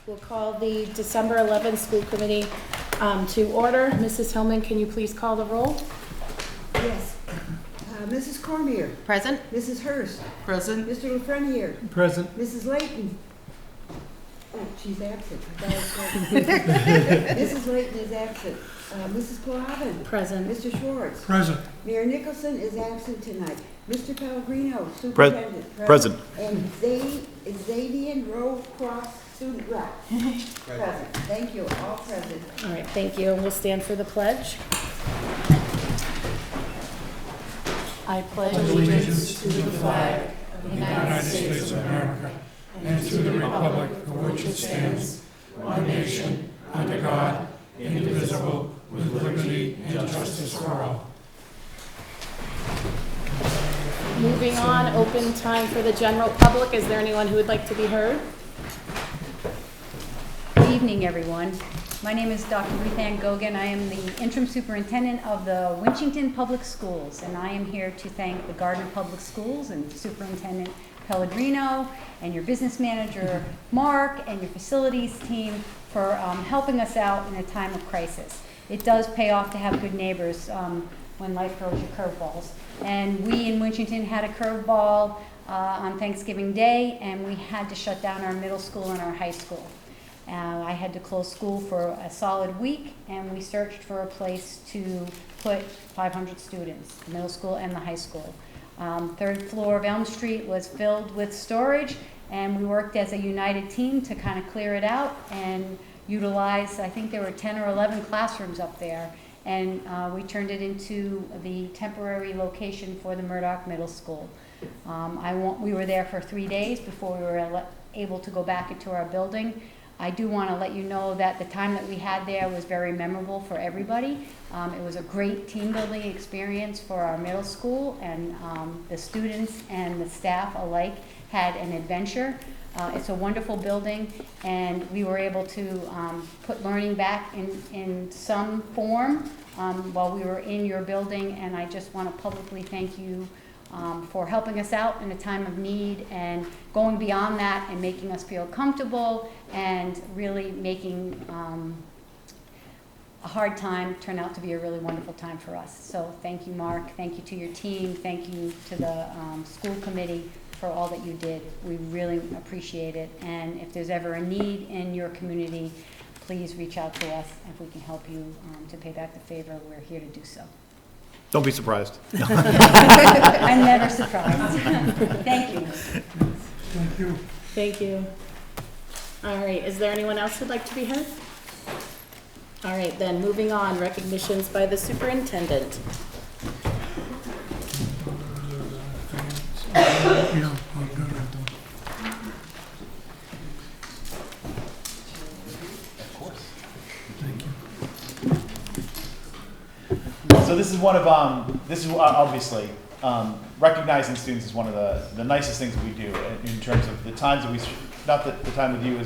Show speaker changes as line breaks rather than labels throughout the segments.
We'll call the December 11th school committee to order. Mrs. Hillman, can you please call the roll?
Yes. Mrs. Cormier.
Present.
Mrs. Hurst.
Present.
Mr. Lafreniere.
Present.
Mrs. Layton. Oh, she's absent. Mrs. Layton is absent. Mrs. Clavin.
Present.
Mr. Schwartz.
Present.
Mayor Nicholson is absent tonight. Mr. Pellegrino, superintendent.
Present.
And Xavier Grove Cross, student rep. Present. Thank you. All present.
All right, thank you. We'll stand for the pledge. I pledge
Allegiance to the flag of the United States of America and to the republic for which it stands, one nation, under God, indivisible, with liberty and justice for all.
Moving on, open time for the general public. Is there anyone who would like to be heard?
Good evening, everyone. My name is Dr. Ruth Ann Gogan. I am the interim superintendent of the Winchington Public Schools, and I am here to thank the Gardner Public Schools and Superintendent Pellegrino and your business manager, Mark, and your facilities team for helping us out in a time of crisis. It does pay off to have good neighbors when life throws you curveballs. And we in Winchington had a curveball on Thanksgiving Day, and we had to shut down our middle school and our high school. I had to close school for a solid week, and we searched for a place to put 500 students, the middle school and the high school. Third floor of Elm Street was filled with storage, and we worked as a united team to kind of clear it out and utilize, I think there were 10 or 11 classrooms up there, and we turned it into the temporary location for the Murdoch Middle School. We were there for 3 days before we were able to go back into our building. I do want to let you know that the time that we had there was very memorable for everybody. It was a great team building experience for our middle school, and the students and the staff alike had an adventure. It's a wonderful building, and we were able to put learning back in some form while we were in your building, and I just want to publicly thank you for helping us out in a time of need and going beyond that and making us feel comfortable and really making a hard time turn out to be a really wonderful time for us. So thank you, Mark. Thank you to your team. Thank you to the school committee for all that you did. We really appreciate it. And if there's ever a need in your community, please reach out to us. If we can help you to pay back the favor, we're here to do so.
Don't be surprised.
I'm never surprised. Thank you.
Thank you.
Thank you. All right, is there anyone else who'd like to be heard? All right, then, moving on, recognitions by the superintendent.
Yeah, I'm good. Thank you.
So this is one of obviously recognizing students is one of the nicest things that we do in terms of the times that we. Not that the time with you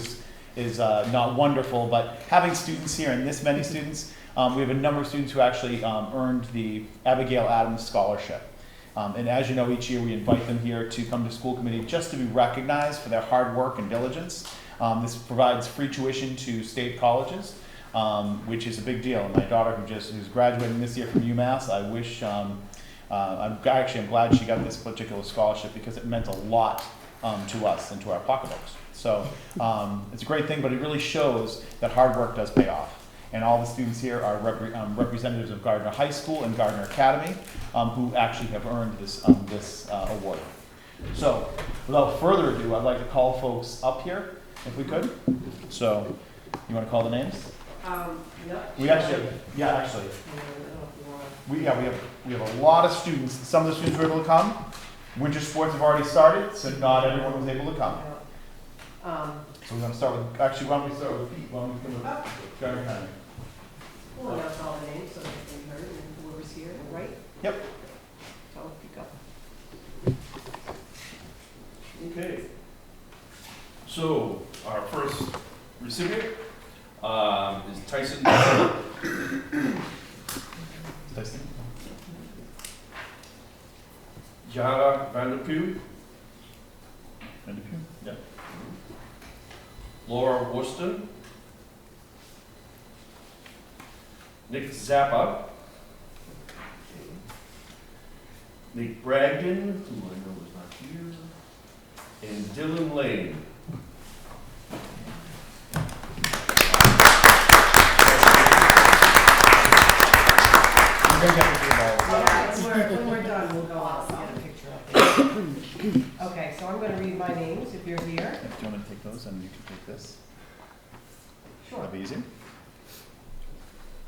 is not wonderful, but having students here and this many students, we have a number of students who actually earned the Abigail Adams Scholarship. And as you know, each year we invite them here to come to school committee just to be recognized for their hard work and diligence. This provides free tuition to state colleges, which is a big deal. And my daughter, who's graduating this year from UMass, I wish, I'm glad she got this particular scholarship because it meant a lot to us and to our pocketbooks. So it's a great thing, but it really shows that hard work does pay off. And all the students here are representatives of Gardner High School and Gardner Academy, who actually have earned this award. So without further ado, I'd like to call folks up here, if we could. So you want to call the names? We have a lot of students. Some of the students were able to come. Winter sports have already started, so not everyone was able to come. So we're going to start with, actually, why don't we start with Pete? Why don't we come with Gardner Academy?
We'll announce all the names so they can be heard and whoever's here, right?
Yep.
So pick up.
Okay. So our first recipient is Tyson.
Tyson.
Yara Vanderpue.
Yeah.
Laura Worston, Nick Zappa, Nick Bragdon, who I know is not here, and Dylan Lane.
When we're done, we'll go out and get a picture of it. Okay, so I'm gonna read my names if you're here.
Do you want me to take those and you can take this?
Sure.
That'd be easy.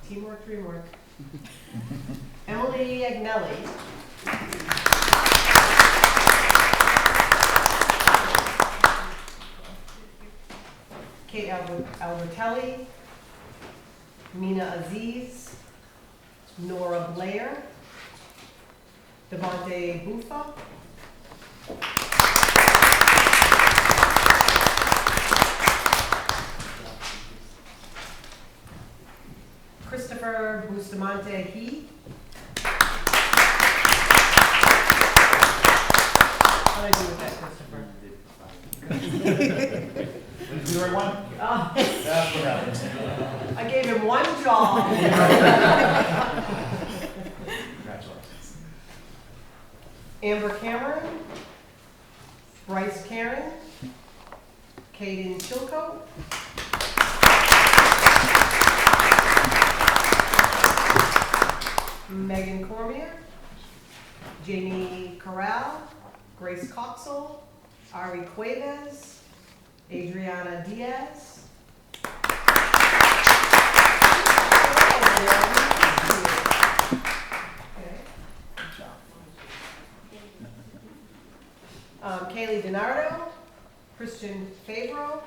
Teamwork, teamwork. Emily Agnelli. Kate Albertelli. Mina Aziz. Nora Blair. Devontae Buffa. Christopher Bustamante He. How did I do with that, Christopher?
Did you do the right one?
Oh,
That's what happens.
I gave him one job.
Congratulations.
Amber Cameron. Bryce Karen. Kaden Chilcote. Megan Cormier, Jamie Corral, Grace Coxell, Ari Cuevas, Adriana Diaz. Kaylee DiNardo, Christian Favreau,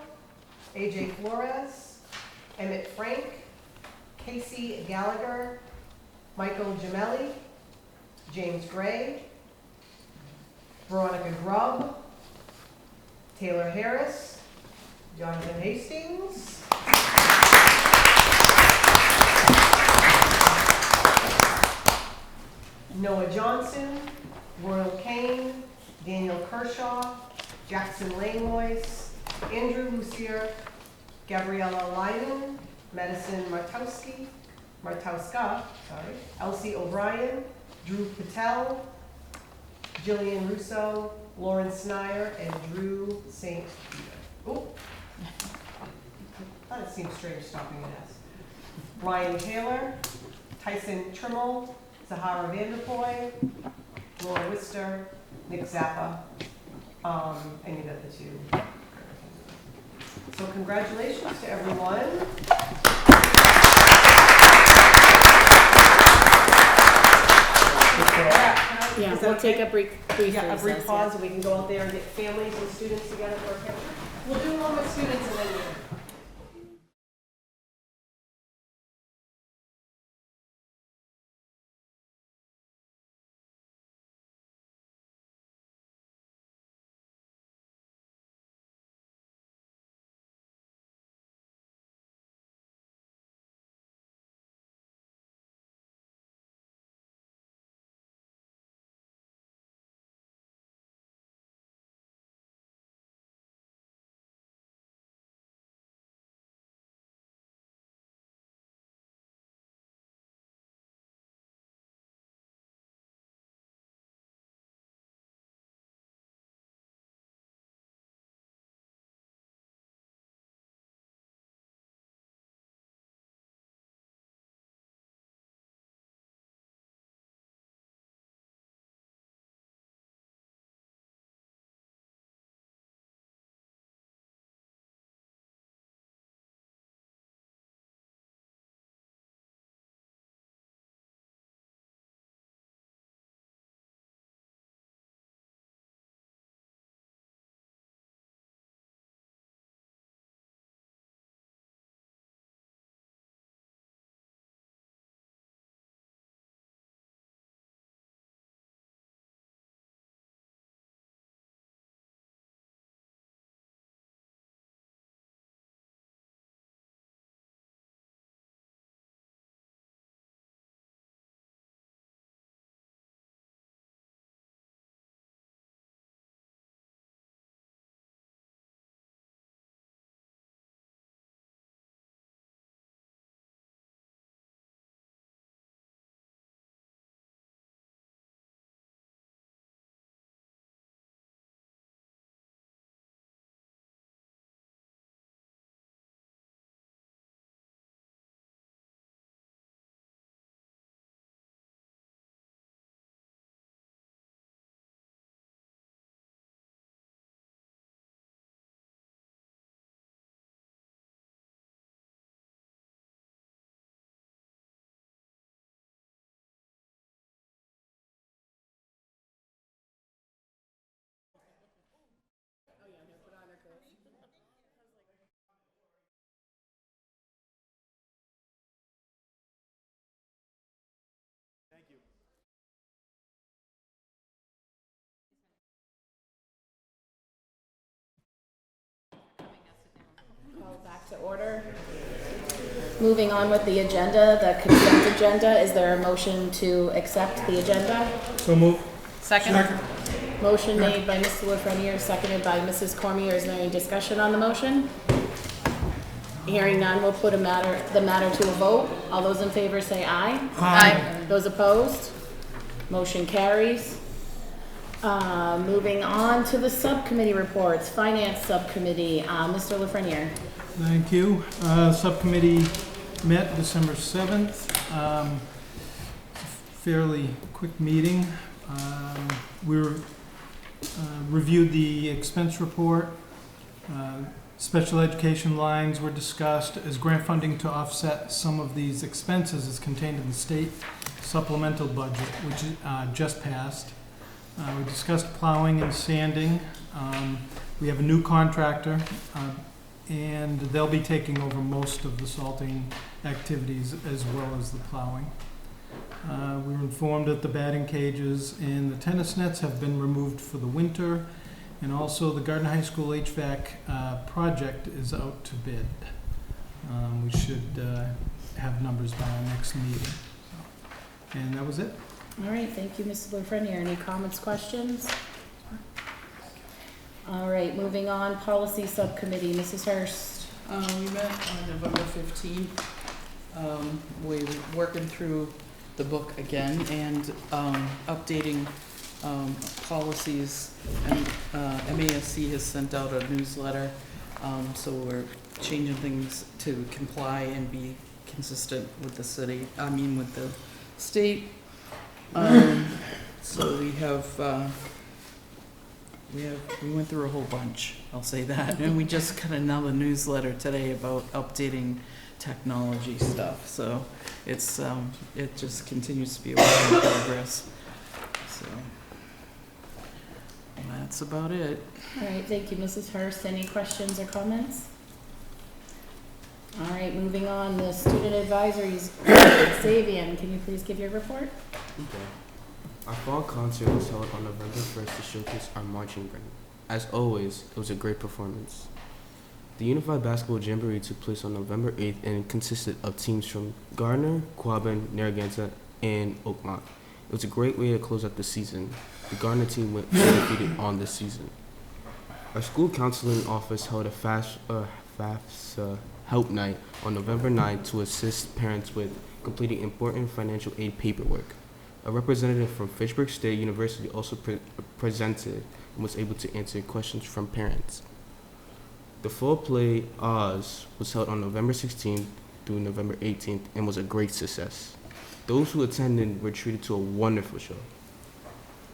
AJ Flores, Emmett Frank, Casey Gallagher, Michael Gemelli, James Gray, Veronica Grubb, Taylor Harris, Jonathan Hastings, Noah Johnson, Royal Kane, Daniel Kershaw, Jackson Langlois, Andrew Lucier, Gabriella Lyman, Madison Martowska, Elsie O'Brien, Drew Patel, Jillian Russo, Lauren Snyder, and Drew St. Peter. Oh, thought it seemed strange stopping at S. Ryan Taylor, Tyson Trimmel, Zahara Vanderpoy, Laura Wister, Nick Zappa, and you got the two. So congratulations to everyone.
Yeah, we'll take a brief
Yeah, a
recess,
brief
yeah.
pause, and we can go out there and get families and students together for a picture. We'll do one with students and then
Back to order. Moving on with the agenda, the consent agenda. Is there a motion to accept the agenda?
So move.
Second. Motion made by Mr. Lafreniere, seconded by Mrs. Cormier. Is there any discussion on the motion? Hearing none, we'll put the matter to a vote. All those in favor say aye.
Aye.
Those opposed? Motion carries. Moving on to the subcommittee reports. Finance Subcommittee, Mr. Lafreniere.
Thank you. Subcommittee met December 7th. Fairly quick meeting. We reviewed the expense report. Special education lines were discussed as grant funding to offset some of these expenses is contained in the state supplemental budget, which just passed. We discussed plowing and sanding. We have a new contractor, and they'll be taking over most of the salting activities as well as the plowing. We were informed that the batting cages and the tennis nets have been removed for the winter, and also the Gardner High School HVAC project is out to bid. We should have numbers by our next meeting. And that was it.
All right, thank you, Mrs. Lafreniere. Any comments, questions? All right, moving on, Policy Subcommittee, Mrs. Hurst.
We met on November 15th. We're working through the book again and updating policies. And MASC has sent out a newsletter, so we're changing things to comply and be consistent with the city, with the state. So we went through a whole bunch, I'll say that, and we just got another newsletter today about updating technology stuff, so it's it just continues to be a work in progress. So that's about it.
All right, thank you, Mrs. Hurst. Any questions or comments? All right, moving on, the student advisories. Xavier, can you please give your report?
Okay. Our fall concert was held on November 1st to showcase our marching band. As always, it was a great performance. The Unified Basketball Jamboree took place on November 8th and consisted of teams from Gardner, Quabbin, Narragansett, and Oakmont. It was a great way to close out the season. The Gardner team went undefeated on this season. Our school counseling office held a FAFSA help night on November 9th to assist parents with completing important financial aid paperwork. A representative from Fitchburg State University also presented and was able to answer questions from parents. The fall play Oz was held on November 16th through November 18th and was a great success. Those who attended were treated to a wonderful show.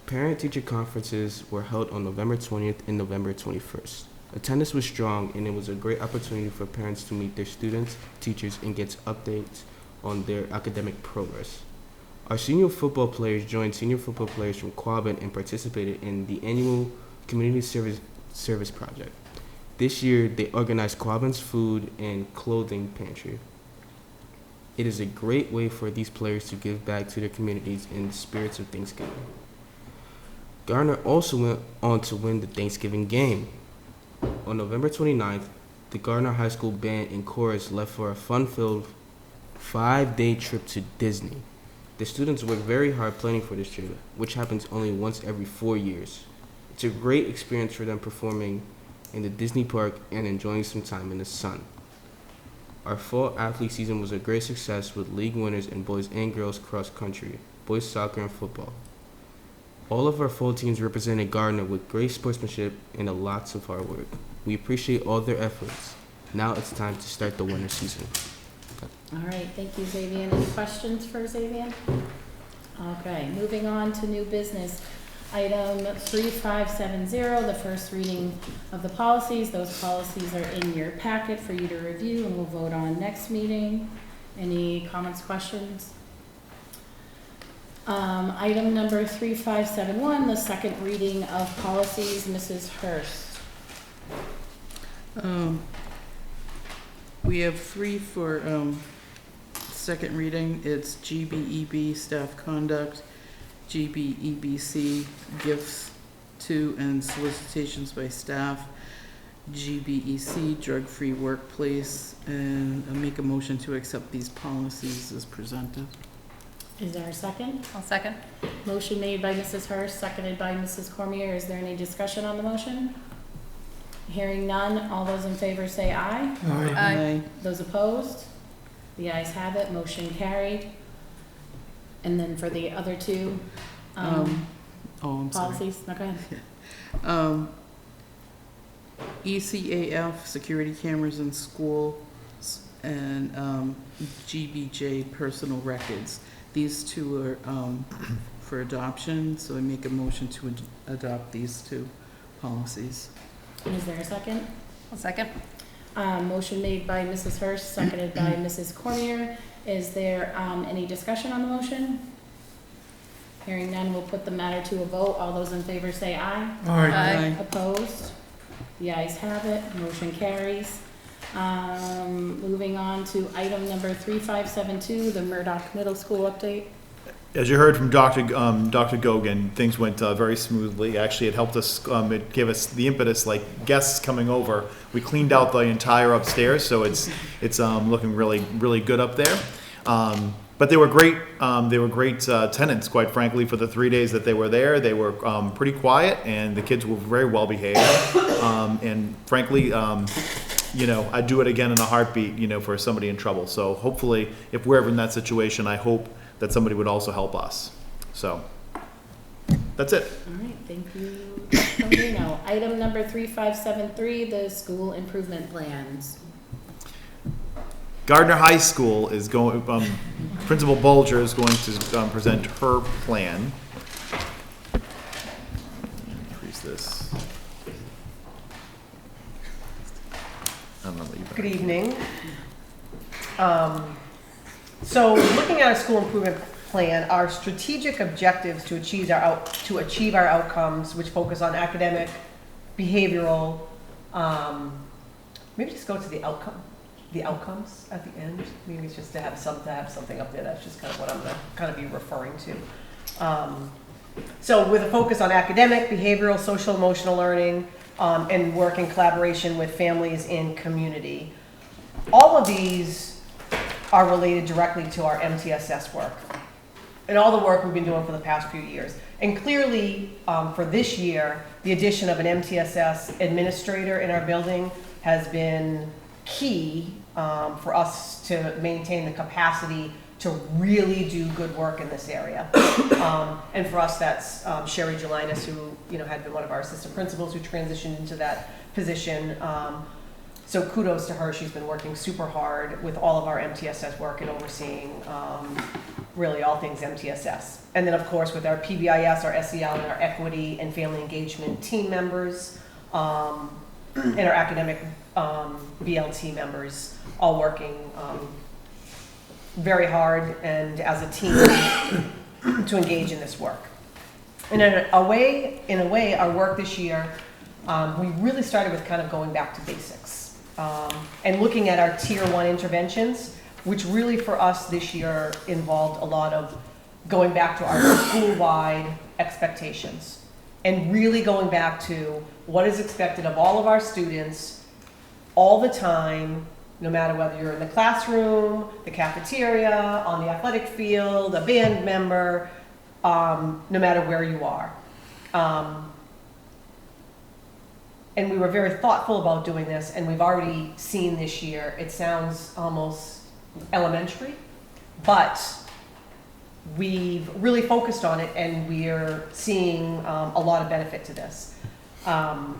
Parent-teacher conferences were held on November 20th and November 21st. Attendance was strong, and it was a great opportunity for parents to meet their students, teachers, and get updates on their academic progress. Our senior football players joined senior football players from Quabbin and participated in the annual community service project. This year, they organized Quabbin's food and clothing pantry. It is a great way for these players to give back to their communities in the spirits of Thanksgiving. Gardner also went on to win the Thanksgiving game. On November 29th, the Gardner High School band and chorus left for a fun-filled 5-day trip to Disney. The students worked very hard planning for this trip, which happens only once every 4 years. It's a great experience for them performing in the Disney park and enjoying some time in the sun. Our fall athlete season was a great success with league winners in boys and girls cross country, boys soccer and football. All of our fall teams represented Gardner with great sportsmanship and lots of hard work. We appreciate all their efforts. Now it's time to start the winter season.
All right, thank you, Xavier. Any questions for Xavier? Okay, moving on to new business. Item 3570, the first reading of the policies. Those policies are in your packet for you to review and we'll vote on next meeting. Any comments, questions? Item number 3571, the second reading of policies. Mrs. Hurst.
We have 3 for second reading. It's GBEB staff conduct, GBEBC gifts to and solicitations by staff, GBEC, drug-free workplace, and I make a motion to accept these policies as presented.
Is there a second?
I'll second.
Motion made by Mrs. Hurst, seconded by Mrs. Cormier. Is there any discussion on the motion? Hearing none, all those in favor say aye.
Aye.
Those opposed? The ayes have it, motion carried. And then for the other two,
I'm sorry.
policies, no, go ahead.
ECAF, security cameras in schools, and GBJ, personal records. These two are for adoption, so I make a motion to adopt these two policies.
Is there a second?
I'll second.
Motion made by Mrs. Hurst, seconded by Mrs. Cormier. Is there any discussion on the motion? Hearing none, we'll put the matter to a vote. All those in favor say aye.
Aye.
Opposed? The ayes have it, motion carries. Moving on to item number 3572, the Murdoch Middle School update.
As you heard from Dr. Gogan, things went very smoothly. Actually, it helped us, it gave us the impetus, like guests coming over. We cleaned out the entire upstairs, so it's looking really good up there. But they were great. They were great tenants, quite frankly, for the 3 days that they were there. They were pretty quiet, and the kids were very well behaved. And frankly, I'd do it again in a heartbeat, for somebody in trouble. So hopefully, if we're ever in that situation, I hope that somebody would also help us. So that's it.
All right, thank you. Item number 3573, the school improvement plans.
Gardner High School is going, Principal Bulger is going to present her plan. Increase this. I don't know what you
Good evening. So looking at our school improvement plan, our strategic objectives to achieve our outcomes, which focus on academic, behavioral, maybe just go to the outcomes at the end. Maybe it's just to have something up there. That's just kind of what I'm going to kind of be referring to. So with a focus on academic, behavioral, social, emotional learning, and work in collaboration with families and community. All of these are related directly to our MTSS work and all the work we've been doing for the past few years. And clearly, for this year, the addition of an MTSS administrator in our building has been key for us to maintain the capacity to really do good work in this area. And for us, that's Sherry Gelinas, who had been one of our assistant principals who transitioned into that position. So kudos to her. She's been working super hard with all of our MTSS work and overseeing really all things MTSS. And then of course with our PBIS, our SEL, and our equity and family engagement team members, and our academic BLT members, all working very hard and as a team to engage in this work. And in a way, our work this year, we really started with kind of going back to basics. And looking at our tier 1 interventions, which really for us this year involved a lot of going back to our school-wide expectations and really going back to what is expected of all of our students all the time, no matter whether you're in the classroom, the cafeteria, on the athletic field, a band member, no matter where you are. And we were very thoughtful about doing this, and we've already seen this year, it sounds almost elementary, but we've really focused on it, and we're seeing a lot of benefit to this. And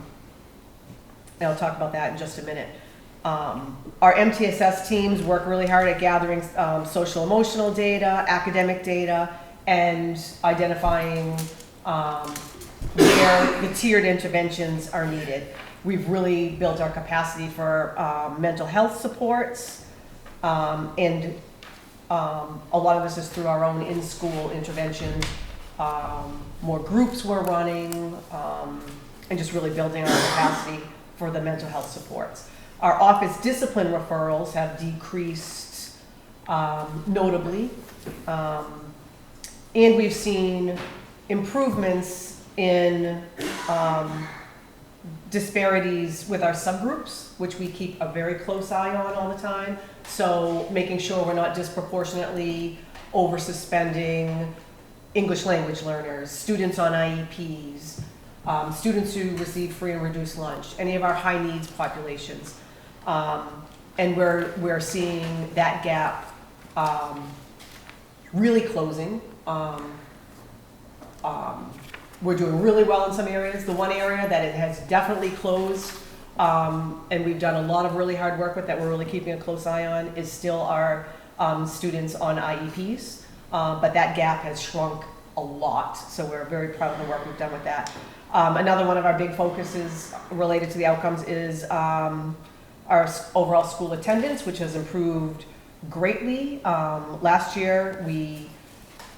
I'll talk about that in just a minute. Our MTSS teams work really hard at gathering social emotional data, academic data, and identifying where the tiered interventions are needed. We've really built our capacity for mental health supports, and a lot of this is through our own in-school interventions. More groups we're running, and just really building our capacity for the mental health supports. Our office discipline referrals have decreased notably, and we've seen improvements in disparities with our subgroups, which we keep a very close eye on all the time. So making sure we're not disproportionately over suspending English language learners, students on IEPs, students who receive free and reduced lunch, any of our high needs populations. And we're seeing that gap really closing. We're doing really well in some areas. The one area that it has definitely closed, and we've done a lot of really hard work with that we're really keeping a close eye on, is still our students on IEPs. But that gap has shrunk a lot, so we're very proud of the work we've done with that. Another one of our big focuses related to the outcomes is our overall school attendance, which has improved greatly. Last year, we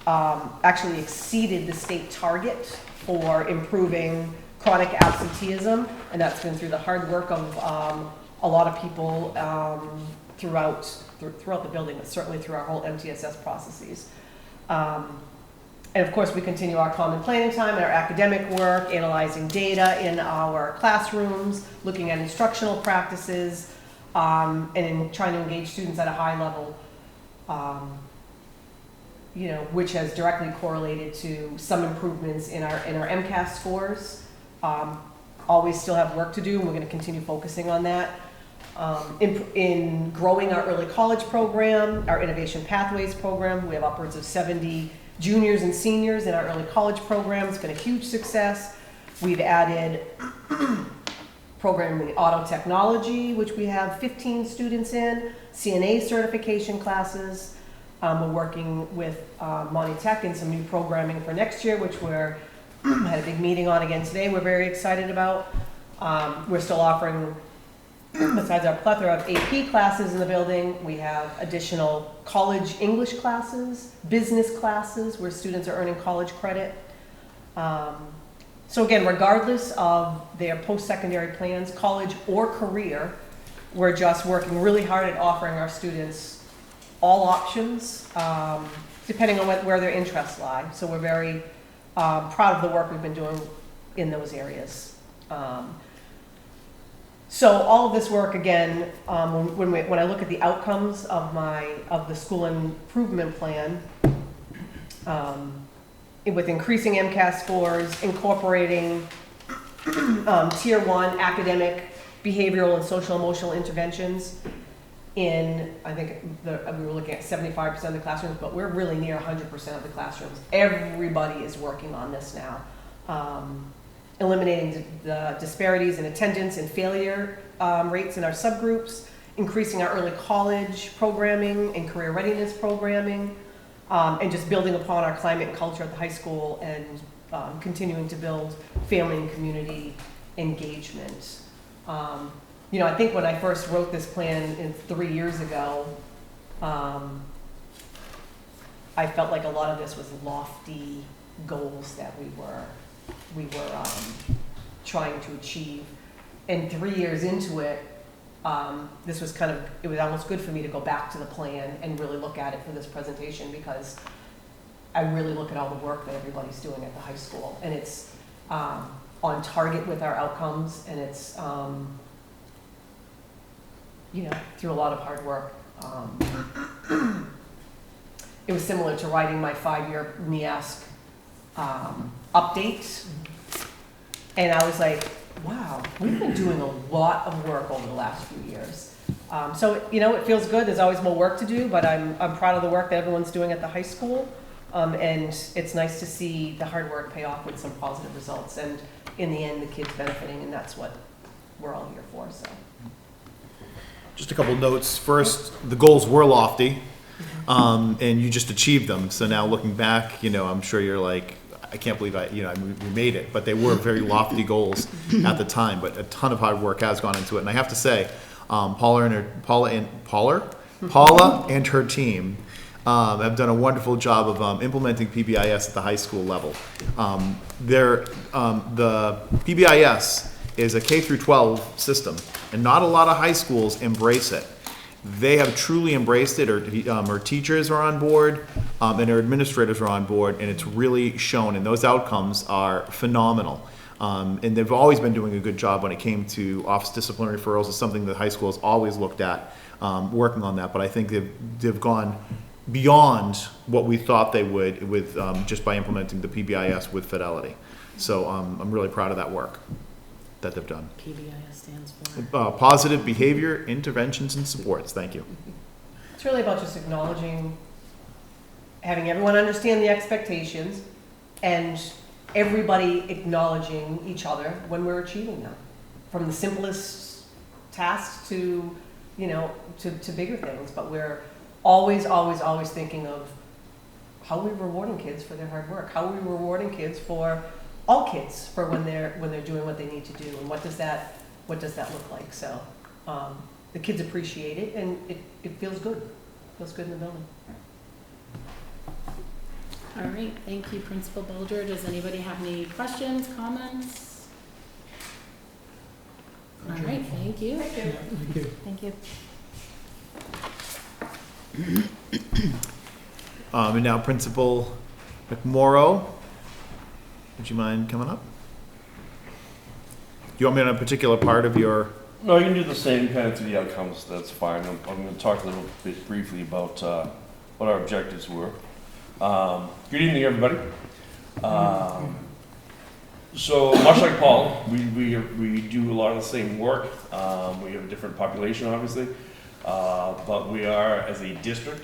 actually exceeded the state target for improving chronic absenteeism, and that's been through the hard work of a lot of people throughout the building, but certainly through our whole MTSS processes. And of course, we continue our common planning time and our academic work, analyzing data in our classrooms, looking at instructional practices, and in trying to engage students at a high level, which has directly correlated to some improvements in our MCAS scores. Always still have work to do, and we're going to continue focusing on that. In growing our early college program, our Innovation Pathways program, we have upwards of 70 juniors and seniors in our early college program. It's been a huge success. We've added programming in auto technology, which we have 15 students in, CNA certification classes. We're working with Monty Tech in some new programming for next year, which we're had a big meeting on again today. We're very excited about. We're still offering, besides our plethora of AP classes in the building, we have additional college English classes, business classes where students are earning college credit. So again, regardless of their post-secondary plans, college or career, we're just working really hard at offering our students all options, depending on where their interests lie. So we're very proud of the work we've been doing in those areas. So all of this work, again, when I look at the outcomes of the school improvement plan, with increasing MCAS scores, incorporating Tier 1 academic, behavioral, and social emotional interventions in, I think we were looking at 75% of the classrooms, but we're really near 100% of the classrooms. Everybody is working on this now. Eliminating the disparities in attendance and failure rates in our subgroups, increasing our early college programming and career readiness programming, and just building upon our climate and culture at the high school and continuing to build family and community engagement. I think when I first wrote this plan 3 years ago, I felt like a lot of this was lofty goals that we were trying to achieve. And 3 years into it, this was it was almost good for me to go back to the plan and really look at it for this presentation, because I really look at all the work that everybody's doing at the high school, and it's on target with our outcomes, and it's through a lot of hard work. It was similar to writing my 5-year NEASC update, and I was like, wow, we've been doing a lot of work over the last few years. So it feels good. There's always more work to do, but I'm proud of the work that everyone's doing at the high school, and it's nice to see the hard work pay off with some positive results, and in the end, the kids benefiting, and that's what we're all here for. So,
Just a couple notes. First, the goals were lofty, and you just achieved them. So now looking back, I'm sure you're like, I can't believe we made it. But they were very lofty goals at the time. But a ton of hard work has gone into it. And I have to say, Paula and her team have done a wonderful job of implementing PBIS at the high school level. The PBIS is a K through 12 system, and not a lot of high schools embrace it. They have truly embraced it. Our teachers are on board, and our administrators are on board, and it's really shown, and those outcomes are phenomenal. And they've always been doing a good job when it came to office discipline referrals. It's something that high school has always looked at, working on that. But I think they've gone beyond what we thought they would with just by implementing the PBIS with Fidelity. So I'm really proud of that work that they've done.
PBIS stands for?
Positive Behavior Interventions and Supports. Thank you.
It's really about just acknowledging, having everyone understand the expectations, and everybody acknowledging each other when we're achieving them. From the simplest tasks to, to bigger things, but we're always thinking of how are we rewarding kids for their hard work? How are we rewarding kids for all kids for when they're doing what they need to do, and what does that look like? So the kids appreciate it, and it feels good. It feels good in the building.
All right, thank you, Principal Bulger. Does anybody have any questions, comments? All right, thank you.
Thank you.
And now Principal McMorrow, would you mind coming up? You want me on a particular part of your?
No, you can do the same kind of to the outcomes, that's fine. I'm going to talk a little bit briefly about what our objectives were. Good evening, everybody. So much like Paul, we do a lot of the same work. We have a different population, obviously, but we are, as a district,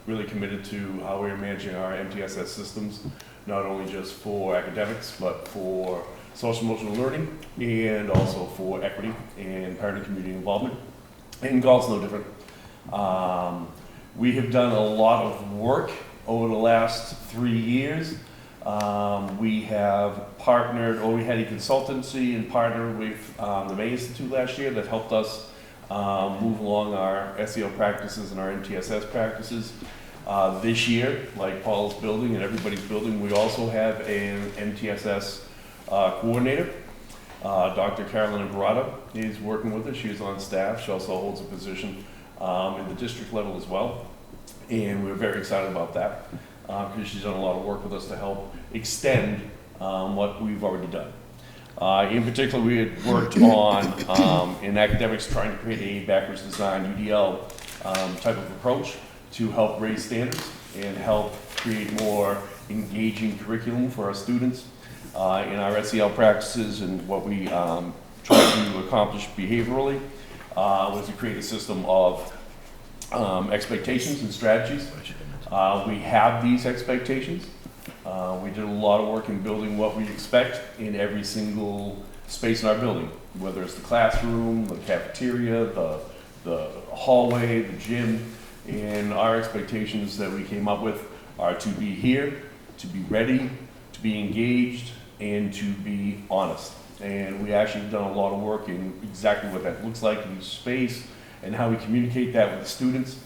really committed to how we're managing our MTSS systems, not only just for academics, but for social emotional learning, and also for equity and parent and community involvement. And golf's no different. We have done a lot of work over the last 3 years. We have partnered, or we had a consultancy and partnered with the May Institute last year that helped us move along our SEL practices and our MTSS practices. This year, like Paul's building and everybody's building, we also have an MTSS coordinator. Dr. Carolyn Barada is working with us. She is on staff. She also holds a position in the district level as well. And we're very excited about that because she's done a lot of work with us to help extend what we've already done. In particular, we had worked on, in academics, trying to create a backwards design UDL type of approach to help raise standards and help create more engaging curriculum for our students in our SEL practices. And what we tried to accomplish behaviorally was to create a system of expectations and strategies. We have these expectations. We did a lot of work in building what we expect in every single space in our building, whether it's the classroom, the cafeteria, the hallway, the gym. And our expectations that we came up with are to be here, to be ready, to be engaged, and to be honest. And we actually have done a lot of work in exactly what that looks like in each space and how we communicate that with the students.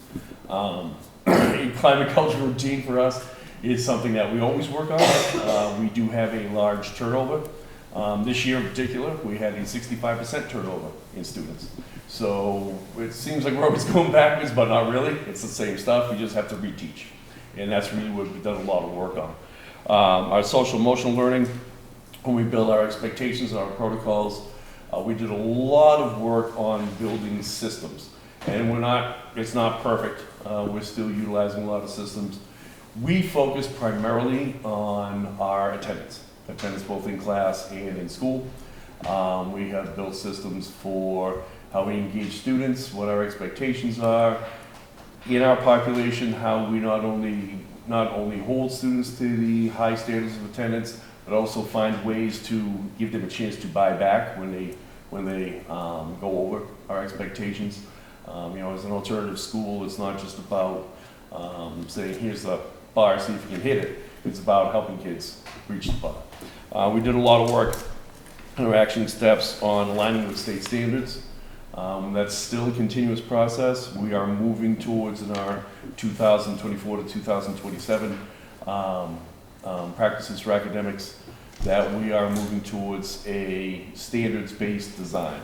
Climate culture routine for us is something that we always work on. We do have a large turnover. This year in particular, we had a 65% turnover in students. So it seems like we're always going backwards, but not really. It's the same stuff. We just have to reteach. And that's really what we've done a lot of work on. Our social emotional learning, when we build our expectations and our protocols, we did a lot of work on building systems. And it's not perfect. We're still utilizing a lot of systems. We focus primarily on our attendance both in class and in school. We have built systems for how we engage students, what our expectations are in our population, how we not only hold students to the high standards of attendance, but also find ways to give them a chance to buy back when they go over our expectations. As an alternative school, it's not just about saying, here's the bar, see if you can hit it. It's about helping kids reach the bar. We did a lot of work in our action steps on aligning with state standards. That's still a continuous process. We are moving towards in our 2024 to 2027 practices for academics that we are moving towards a standards-based design.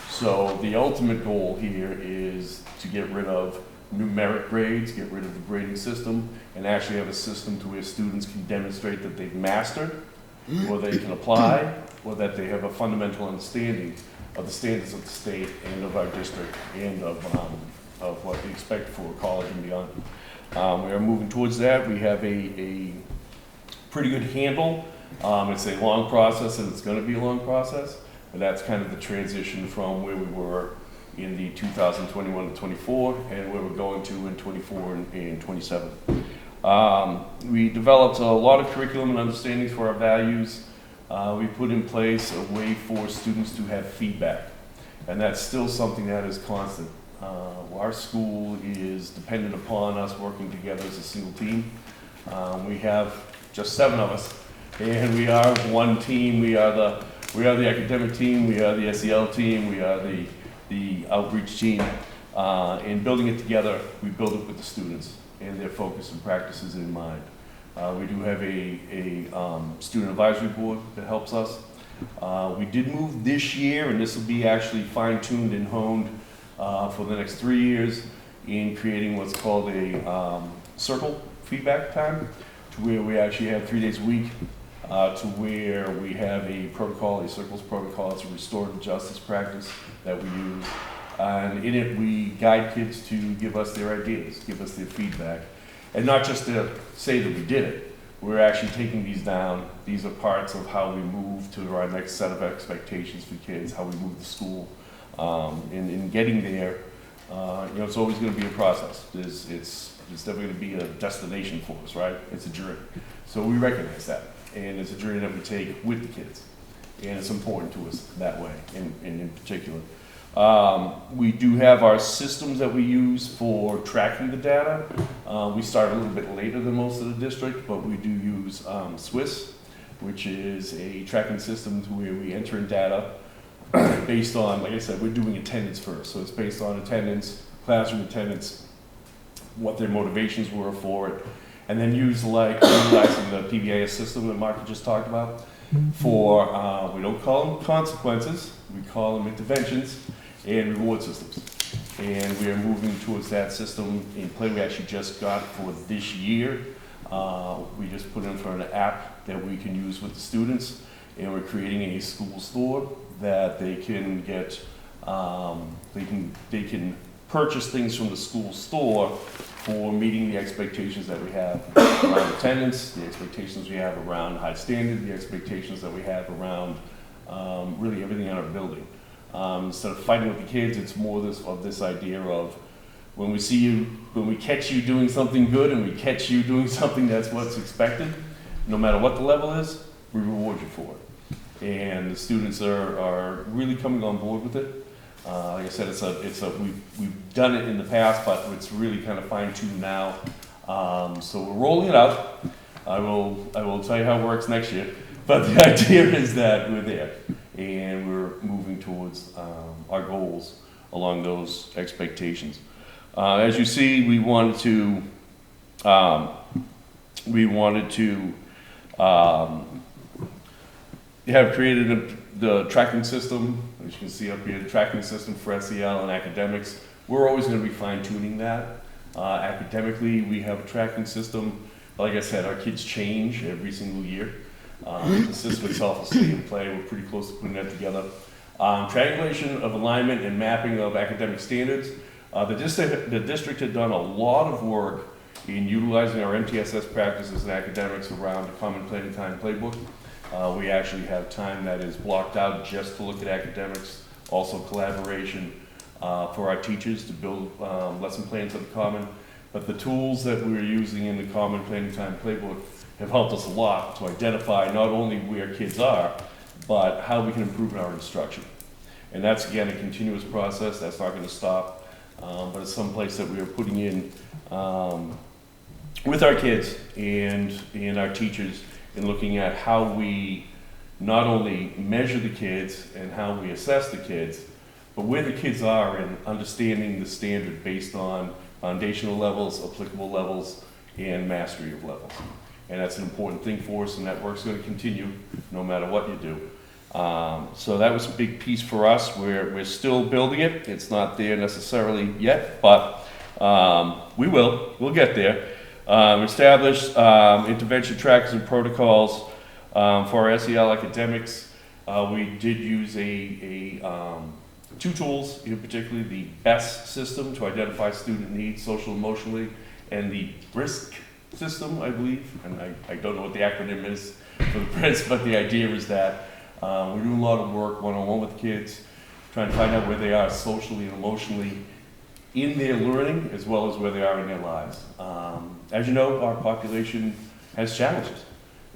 So the ultimate goal here is to get rid of numeric grades, get rid of the grading system, and actually have a system to where students can demonstrate that they've mastered or they can apply, or that they have a fundamental understanding of the standards of the state and of our district and of what we expect for college and beyond. We are moving towards that. We have a pretty good handle. It's a long process, and it's going to be a long process, but that's kind of the transition from where we were in the 2021 to 24 and where we're going to in 24 and 27. We developed a lot of curriculum and understandings for our values. We put in place a way for students to have feedback, and that's still something that is constant. Our school is dependent upon us working together as a single team. We have just 7 of us, and we are one team. We are the academic team, we are the SEL team, we are the outreach team. In building it together, we build it with the students and their focus and practices in mind. We do have a student advisory board that helps us. We did move this year, and this will be actually fine-tuned and honed for the next 3 years in creating what's called a circle feedback time, to where we actually have 3 days a week, to where we have a protocol, a circles protocol. It's a restorative justice practice that we use. And in it, we guide kids to give us their ideas, give us their feedback. And not just to say that we did it. We're actually taking these down. These are parts of how we move to our next set of expectations for kids, how we move the school. In getting there, it's always going to be a process. It's never going to be a destination for us, right? It's a journey. So we recognize that. And it's a journey that we take with the kids. And it's important to us that way, in particular. We do have our systems that we use for tracking the data. We start a little bit later than most of the district, but we do use Swiss, which is a tracking system where we enter in data based on, like I said, we're doing attendance first. So it's based on attendance, classroom attendance, what their motivations were for it, and then utilizing the PBAS system that Mark just talked about for, we don't call them consequences, we call them interventions and reward systems. And we are moving towards that system in play. We actually just got for this year. We just put in for an app that we can use with the students, and we're creating a school store that they can get, they can purchase things from the school store for meeting the expectations that we have around attendance, the expectations we have around high standard, the expectations that we have around really everything in our building. Instead of fighting with the kids, it's more this idea of when we catch you doing something good and we catch you doing something that's what's expected, no matter what the level is, we reward you for it. And the students are really coming on board with it. Like I said, we've done it in the past, but it's really kind of fine-tuned now. So we're rolling it out. I will tell you how it works next year. But the idea is that we're there, and we're moving towards our goals along those expectations. As you see, we wanted to have created the tracking system. As you can see up here, the tracking system for SEL and academics. We're always going to be fine-tuning that. Academically, we have a tracking system. Like I said, our kids change every single year. The system itself will stay in play. We're pretty close to putting that together. Triangulation of alignment and mapping of academic standards. The district had done a lot of work in utilizing our MTSS practices and academics around the Common Planning Time Playbook. We actually have time that is blocked out just to look at academics, also collaboration for our teachers to build lesson plans of the Common. But the tools that we're using in the Common Planning Time Playbook have helped us a lot to identify not only where kids are, but how we can improve our instruction. And that's, again, a continuous process. That's not going to stop, but it's someplace that we are putting in with our kids and our teachers in looking at how we not only measure the kids and how we assess the kids, but where the kids are in understanding the standard based on foundational levels, applicable levels, and mastery of levels. And that's an important thing for us, and that work's going to continue no matter what you do. So that was a big piece for us. We're still building it. It's not there necessarily yet, but we'll get there. Established intervention trackers and protocols For our SEL academics, we did use two tools, in particular the BEST system to identify student needs, social, emotionally, and the BRISC system, I believe, and I don't know what the acronym is for the BRISC, but the idea is that we're doing a lot of work one-on-one with kids, trying to find out where they are socially and emotionally in their learning, as well as where they are in their lives. As you know, our population has challenges,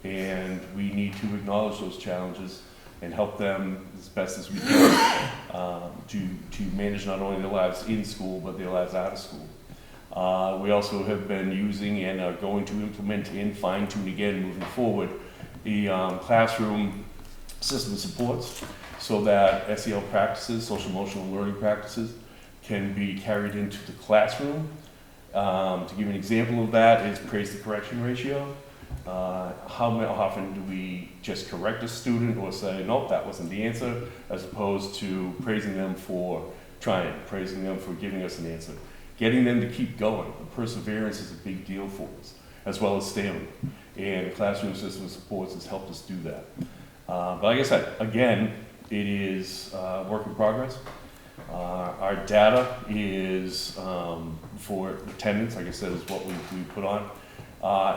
and we need to acknowledge those challenges and help them as best as we can to manage not only their lives in school, but their lives out of school. We also have been using and are going to implement and fine-tune again moving forward the classroom system supports so that SEL practices, social emotional learning practices, can be carried into the classroom. To give you an example of that is praise to correction ratio. How often do we just correct a student or say, nope, that wasn't the answer, as opposed to praising them for trying, praising them for giving us an answer. Getting them to keep going. Perseverance is a big deal for us, as well as stamina. And classroom system supports has helped us do that. But like I said, again, it is work in progress. Our data is for attendance, like I said, is what we put on.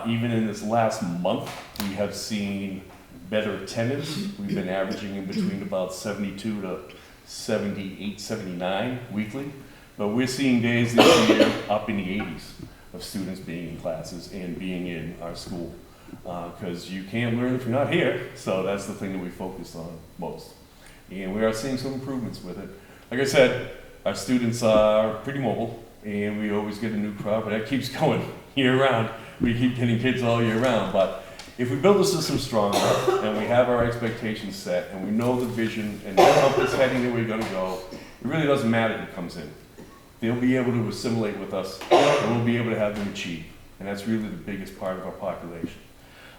Even in this last month, we have seen better attendance. We've been averaging in between about 72 to 78, 79 weekly. But we're seeing days this year up in the 80s of students being in classes and being in our school. Because you can't learn if you're not here, so that's the thing that we focus on most. And we are seeing some improvements with it. Like I said, our students are pretty mobile, and we always get a new crowd, but that keeps going year round. We keep getting kids all year round, but if we build the system strong enough, and we have our expectations set, and we know the vision, and the compass heading that we're gonna go, it really doesn't matter who comes in. They'll be able to assimilate with us, and we'll be able to have them achieve. And that's really the biggest part of our population.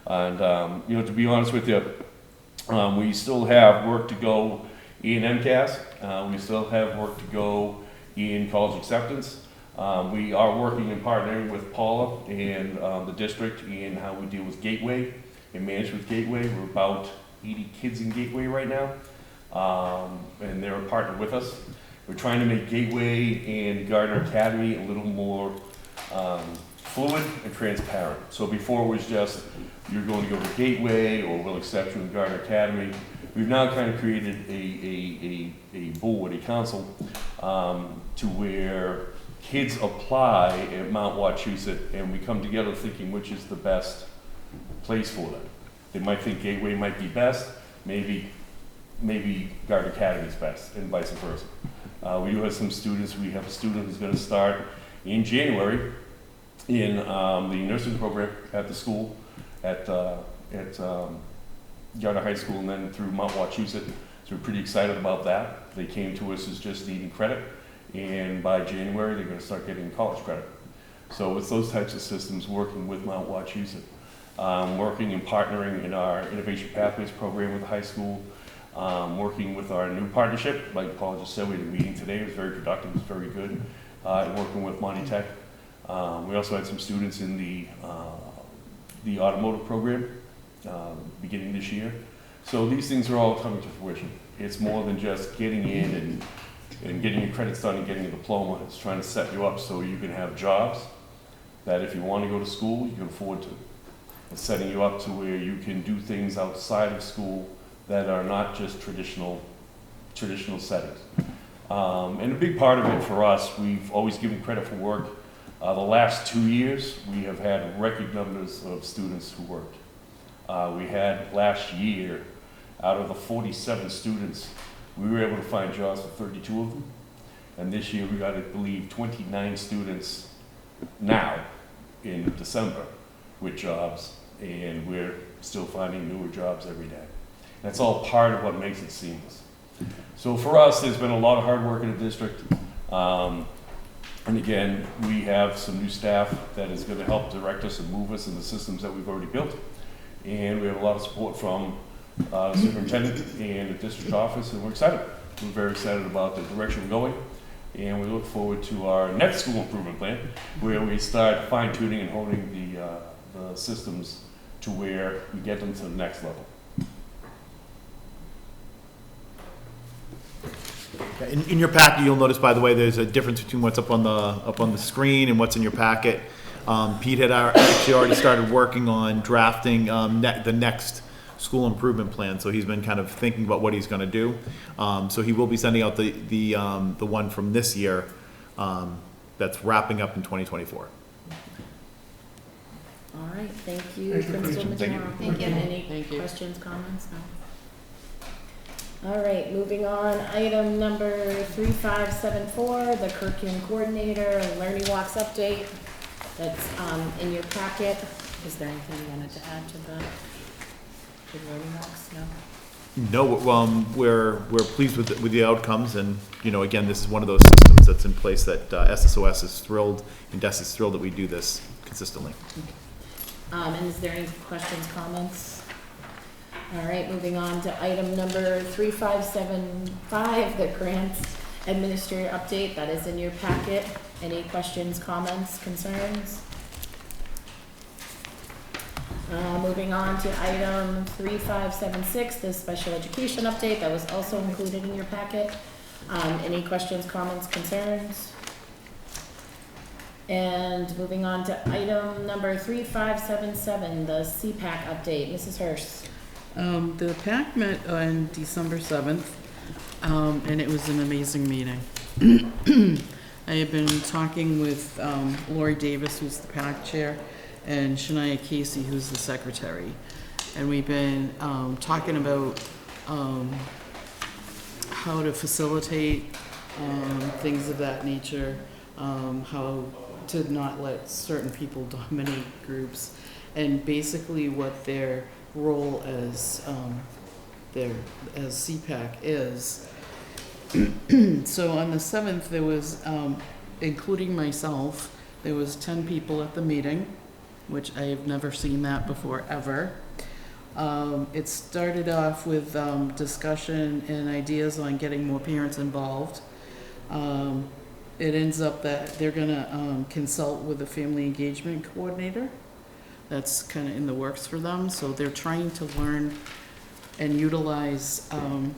And, you know, to be honest with you, we still have work to go in MCAS. We still have work to go in college acceptance. We are working and partnering with Paula and the district in how we deal with Gateway and manage with Gateway. We're about 80 kids in Gateway right now, and they're a partner with us. We're trying to make Gateway and Gardner Academy a little more fluid and transparent. So before it was just, you're going to go to Gateway or we'll accept you in Gardner Academy. We've now kind of created a board, a council, to where kids apply at Mount Wachusett and we come together thinking which is the best place for them. They might think Gateway might be best, maybe Gardner Academy is best, and vice versa. We do have some students. We have a student who's going to start in January in the nursing program at the school at Gardner High School and then through Mount Wachusett. So we're pretty excited about that. They came to us as just needing credit, and by January they're going to start getting college credit. So it's those types of systems working with Mount Wachusett, working and partnering in our Innovation Pathways program with the high school. Working with our new partnership, like Paul just said, we had a meeting today, it was very productive, it was very good, and working with Monty Tech. We also had some students in the automotive program beginning this year. So these things are all coming to fruition. It's more than just getting in and getting your credits done and getting a diploma. It's trying to set you up so you can have jobs that if you want to go to school, you can afford to. It's setting you up to where you can do things outside of school that are not just traditional settings. And a big part of it for us, we've always given credit for work. The last 2 years, we have had record numbers of students who worked. We had last year, out of the 47 students, we were able to find jobs for 32 of them. And this year we got, I believe, 29 students now in December with jobs, and we're still finding newer jobs every day. That's all part of what makes it seamless. So for us, there's been a lot of hard work in the district. And again, we have some new staff that is going to help direct us and move us in the systems that we've already built. And we have a lot of support from the superintendent and the district office, and we're excited. We're very excited about the direction we're going. And we look forward to our next school improvement plan, where we start fine-tuning and honing the systems to where we get them to the next level.
In your packet, you'll notice, by the way, there's a difference between what's up on the screen and what's in your packet. Pete had actually already started working on drafting the next school improvement plan, so he's been kind of thinking about what he's going to do. So he will be sending out the one from this year that's wrapping up in 2024.
All right, thank you,
Thank you,
Principal
Thank you.
Majoro.
Thank you.
Any
Thank you.
questions, comments? No. All right, moving on, item number 3574, the curriculum coordinator, learning walks update. That's in your packet. Is there anything you wanted to add to the learning walks? No?
No, we're pleased with the outcomes, and again, this is one of those systems that's in place that SSOS is thrilled, and DES is thrilled that we do this consistently.
And is there any questions, comments? All right, moving on to item number 3575, the grants administrator update. That is in your packet. Any questions, comments, concerns? Moving on to item 3576, the special education update. That was also included in your packet. Any questions, comments, concerns? And moving on to item number 3577, the CPAC update. Mrs. Hurst.
The PAC met on December 7th, and it was an amazing meeting. I have been talking with Lori Davis, who's the PAC chair, and Shania Casey, who's the secretary. And we've been talking about how to facilitate things of that nature, how to not let certain people dominate groups, and basically what their role as CPAC is. So on the 7th, there was, including myself, there was 10 people at the meeting, which I have never seen that before, ever. It started off with discussion and ideas on getting more parents involved. It ends up that they're gonna consult with a family engagement coordinator. That's kind of in the works for them. So they're trying to learn and utilize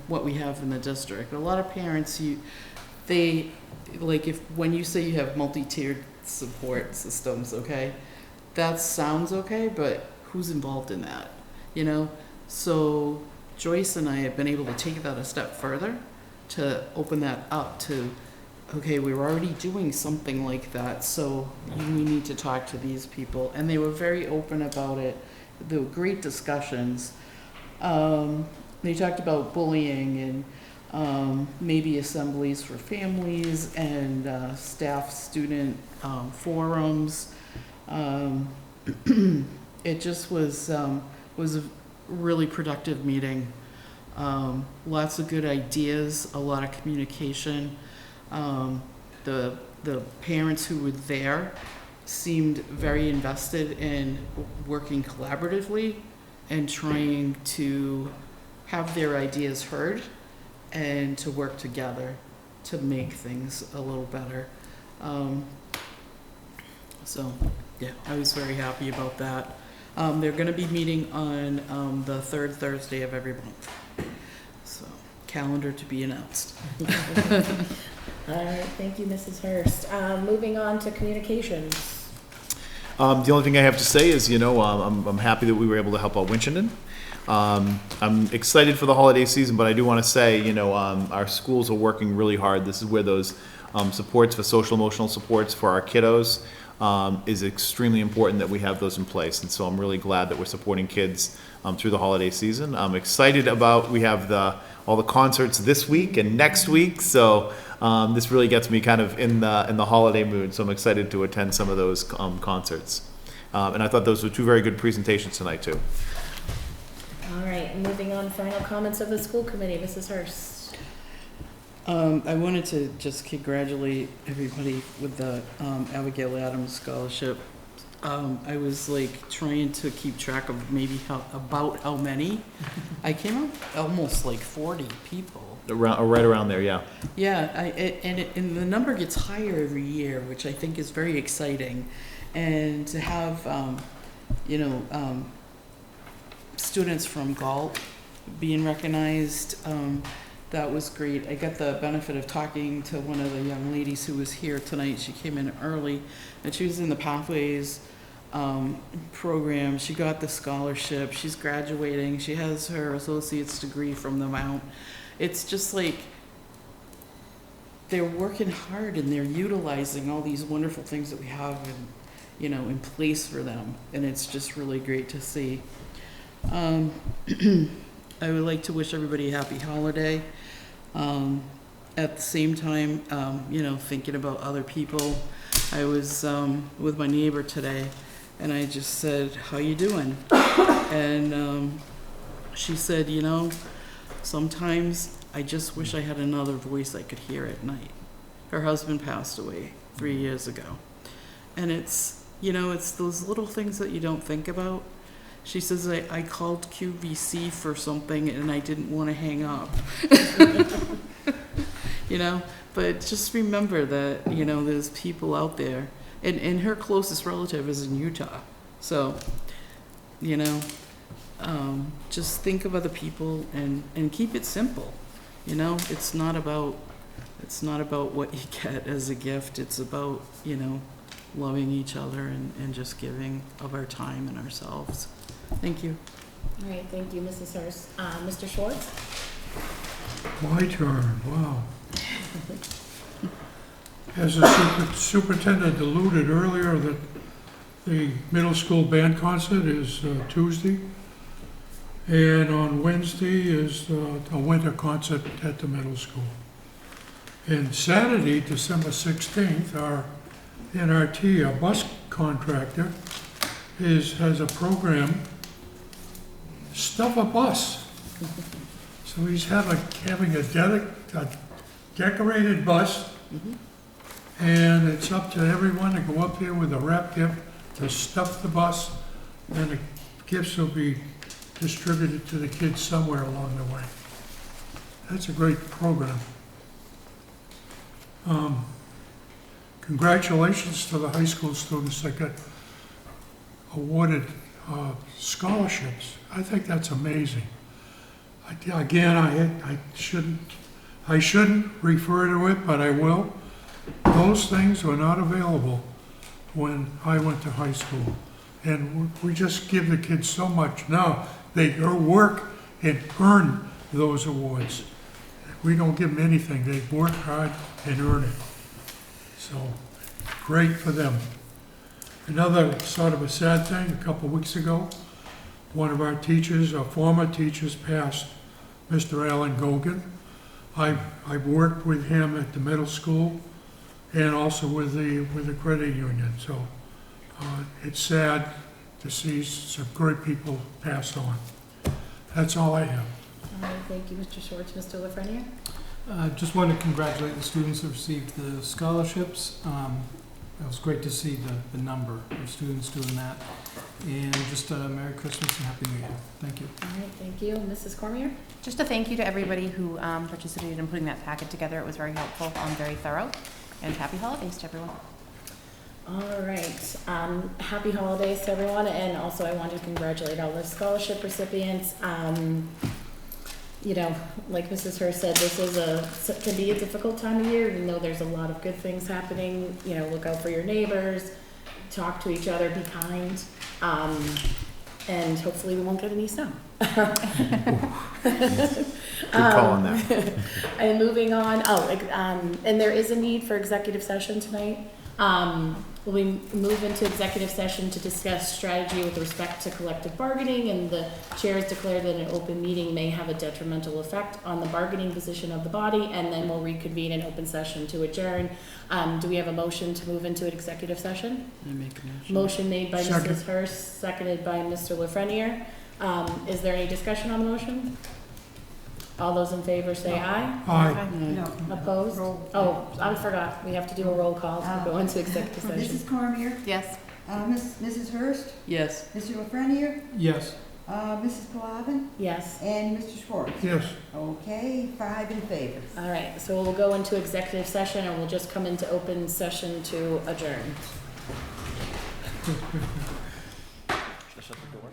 what we have in the district. A lot of parents, when you say you have multi-tiered support systems, okay, that sounds okay, but who's involved in that? So Joyce and I have been able to take that a step further to open that up to, okay, we're already doing something like that, so we need to talk to these people. And they were very open about it. There were great discussions. They talked about bullying and maybe assemblies for families and staff-student forums. It just was a really productive meeting. Lots of good ideas, a lot of communication. The parents who were there seemed very invested in working collaboratively and trying to have their ideas heard and to work together to make things a little better. So yeah, I was very happy about that. They're going to be meeting on the third Thursday of every month. So calendar to be announced.
All right, thank you, Mrs. Hurst. Moving on to communications.
The only thing I have to say is, I'm happy that we were able to help out Winchendon. I'm excited for the holiday season, but I do want to say, our schools are working really hard. This is where those supports for social emotional supports for our kiddos is extremely important that we have those in place. And so I'm really glad that we're supporting kids through the holiday season. I'm excited about, we have all the concerts this week and next week. So this really gets me kind of in the holiday mood. So I'm excited to attend some of those concerts. And I thought those were two very good presentations tonight too.
All right, moving on, final comments of the school committee, Mrs. Hurst.
I wanted to just congratulate everybody with the Abigail Adams Scholarship. I was trying to keep track of maybe how many. I came up almost 40 people.
Right around there, yeah.
Yeah, and the number gets higher every year, which I think is very exciting. And to have, students from Galt being recognized. That was great. I got the benefit of talking to one of the young ladies who was here tonight. She came in early, and she was in the Pathways program. She got the scholarship. She's graduating. She has her associate's degree from the Mount. It's just like they're working hard and they're utilizing all these wonderful things that we have in place for them, and it's just really great to see. I would like to wish everybody a happy holiday. At the same time, thinking about other people. I was with my neighbor today, and I just said, "How you doing?" And she said, sometimes I just wish I had another voice I could hear at night. Her husband passed away 3 years ago. And it's those little things that you don't think about. She says, I called QVC for something and I didn't want to hang up. But just remember that, there's people out there. And her closest relative is in Utah. So, just think of other people and keep it simple. It's not about what you get as a gift. It's about, loving each other and just giving of our time and ourselves. Thank you.
All right, thank you, Mrs. Hurst. Mr. Schwartz?
My turn, wow. As the superintendent alluded earlier, that the middle school band concert is Tuesday, and on Wednesday is a winter concert at the middle school. And Saturday, December 16th, our NRT, our bus contractor, has a program, Stuff a Bus. So he's having a decorated bus, and it's up to everyone to go up there with a wrap gift to stuff the bus, and the gifts will be distributed to the kids somewhere along the way. That's a great program. Congratulations to the high school students that got awarded scholarships. I think that's amazing. I shouldn't refer to it, but I will. Those things were not available when I went to high school. And we just give the kids so much. Now, they work and earn those awards. We don't give them anything. They work hard and earn it. So, great for them. Another sort of a sad thing, a couple of weeks ago, one of our teachers, our former teachers, passed, Mr. Alan Gogan. I've worked with him at the middle school and also with the credit union. So it's sad to see some great people pass on. That's all I have.
All right, thank you, Mr. Schwartz. Mr. Lafreniere?
Just wanted to congratulate the students who received the scholarships. It was great to see the number of students doing that. And just Merry Christmas and Happy New Year. Thank you.
All right, thank you. Mrs. Cormier?
Just a thank you to everybody who participated in putting that packet together. It was very helpful, very thorough, and happy holidays to everyone.
All right, happy holidays to everyone, and also I want to congratulate all the scholarship recipients. Like Mrs. Hurst said, this can be a difficult time of year, even though there's a lot of good things happening. Look out for your neighbors, talk to each other, be kind, and hopefully we won't get any snow.
Good call on that.
And moving on, and there is a need for executive session tonight. We move into executive session to discuss strategy with respect to collective bargaining, and the chair has declared that an open meeting may have a detrimental effect on the bargaining position of the body, and then we'll reconvene in open session to adjourn. Do we have a motion to move into an executive session?
I make a motion.
Motion made by
Second.
Mrs. Hurst, seconded by Mr. Lafreniere. Is there any discussion on the motion? All those in favor say aye.
Aye.
No.
Opposed? Oh, I forgot. We have to do a roll call to go into executive session.
Mrs. Cormier,
Yes.
Mrs. Hurst,
Yes.
Mr. Lafreniere,
Yes.
Mrs. Palavin,
Yes.
and Mr. Schwartz.
Yes.
Okay, 5 in favor.
All right, so we'll go into executive session and we'll just come into open session to adjourn.
Should I shut the door?